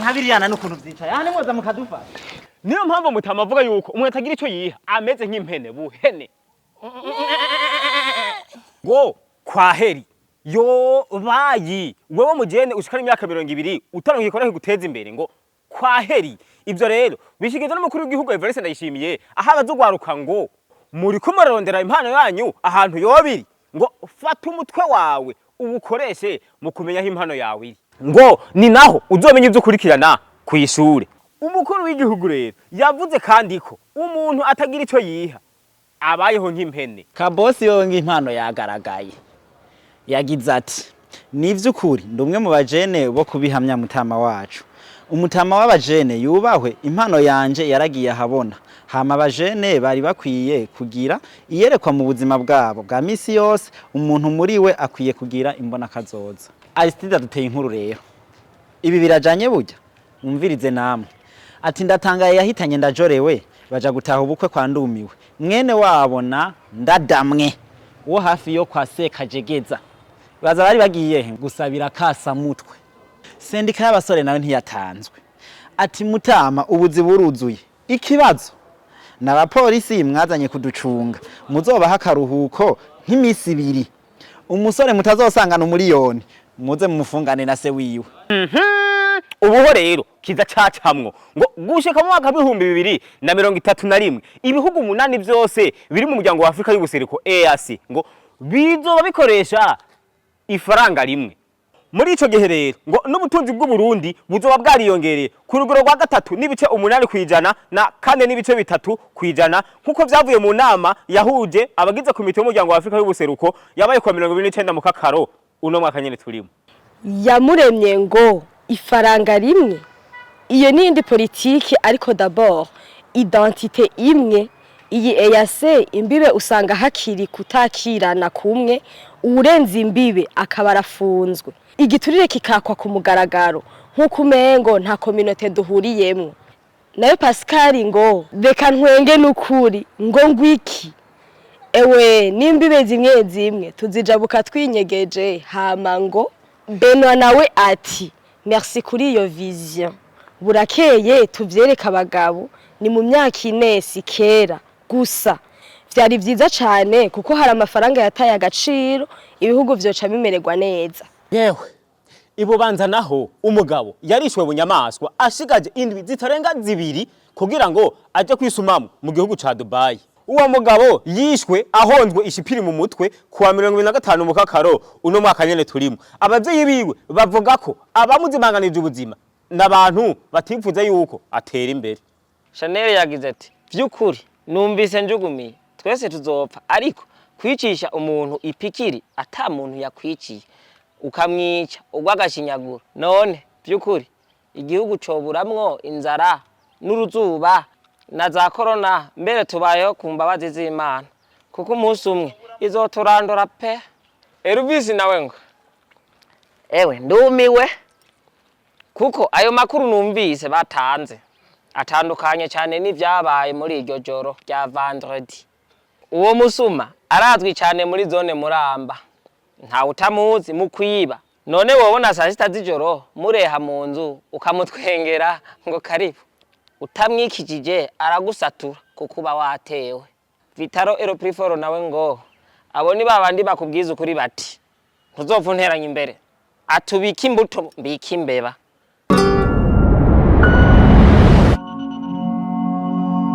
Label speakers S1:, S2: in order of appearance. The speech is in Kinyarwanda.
S1: nkabiriyana n'ukuntu vyicaye aha nimwoza mukadufasha.
S2: Niyo mpamvu Mutama avuga yuko umuntu atagira ico yiha ameze nk'impene buhene. Ngo kwaheri yo bayi wewe mujene ushikana imyaka 200 utaronka kuguteza imbere ngo kwaheri. Ivyo rero bishigeze n'umukuru w'igihugu Evariste Ndayishimiye aha bazugwaruka ngo muri kumurondera impano yanyu ahantu yobiri ngo fata umutwe wawe ubukoreshe mu kumenya impano yawe iri ngo ni naho uzomenya ivyo kurikirana kwishure. Umukuru w'igihugu rero yavuze kandi ko umuntu atagira ico yiha abayeho nk'impene.
S1: Kabosi yo impano yagaragaye yagize ati nivyukuri ndumwe mu bajene bo kubihamya Mutama wacu. Umutama w'abajene yubahwe impano yanje yaragiye ahabona. Hama abajene bari bakwiye kugira iyerekwa mu buzima bwabo bwa misi yose umuntu muri we akwiye kugira imbona kazoza. Aristide duteye inkuru rero. Ibi birajanye burya umvirize namwe. Ati ndatangaye yahitanye ndajorewe baja gutaha ubukwe kwa Ndumiwe. Mwene wabona ndadamwe wo hafi yo kwa Sekajegeza. Baza bari bagiye gusabira kasa mutwe. Sendika y'abasore nawe ntiyatanzwe. Ati Mutama ubuzi buruzuye. Ikibazo n'abapolisi mwazanye kuducunga. Muzobaha akaruhuko nk'imisi 2. Umusore mutazosangana umuliyoni muze mumufungane na se wiwe.
S2: Ubuho rero kiza cacamwo ngo gushika mu mwaka 2031 ibihugu 8 byose biri mu muryango wa Afrika y'ubuseruko EAC ngo bizoba bikoresha ifaranga rimwe. Muri ico gihe rero ngo n'ubutunzi bw'u Burundi buzoba bwariyongereye ku rugero rwa 3 n'ibice 8 kwijana na 4 n'ibice 3 kwijana nkuko vyavuye mu nama yahuje abagize komite y'umuryango wa Afrika y'ubuseruko yabaye kwa 2029 mu kakaro uno mwaka nyene turimo.
S3: Yamuremye ngo ifaranga rimwe iyo nindi politiki ariko d'abord identité imwe iyi EAC imbibe usanga hakiri kutakirana kumwe urenze imbibe akabarafunzwe igiturire kikakwa ku mugaragaro nkuko umengo nta communauté duhuriyemwe nayo Pascal ngo reka ntwenge n'ukuri ngo ngwiki ewe nimbibe zimwe tuzijabuka twinyegeje hama ngo Benoît nawe ati merci kuri iyo vision burakeye tuvyereka abagabo ni mu myaka inesi kera gusa vyari vyiza cyane kuko hari amafaranga yataye agaciro ibihugu vyoca bimererwa neza.
S2: Yewe ibo banza naho umugabo yarishwe bunyamaswa ashigaje indwi zitarenga 2 kugira ngo aje kwisumamo mu gihugu ca Dubai. Uwo mugabo yishwe ahonzwe ishipiri mu mutwe kuwa 2025 mu kakaro uno mwaka nyene turimo. Abavyeyi biwe bavuga ko abamuzimanganije ubuzima n'abantu batifuza yuko atera imbere.
S4: Chanel yagize ati vyukuri numvise njugumiye twese tuzopfa ariko kwicisha umuntu ipikiri ata muntu yakwiciye ukamwica ugwagashinyagura none vyukuri igihugu coburamwo inzara n'uruzuba na za corona mbere tubayeho ku mbabazi z'Imana kuko umunsi umwe izoturandura pe. Elvis nawe ngo ewe ndumiwe kuko ayo makuru numvise batanze atandukanye cyane n'ivyabaye muri iryo joro rya vendredi. Uwo musuma arazwi cyane muri zone Muramba nta utamuzi mu kwiba none wobona saa 6 z'ijoro mureha mu nzu ukamutwengera ngo karibu utamwikijije aragusatura kukuba watewe. Vitaro Eropriforo nawe ngo aboni babandi bakubwiza ukuri bati ntuzopfunteranya imbere atubika imbuto mbika imbeba.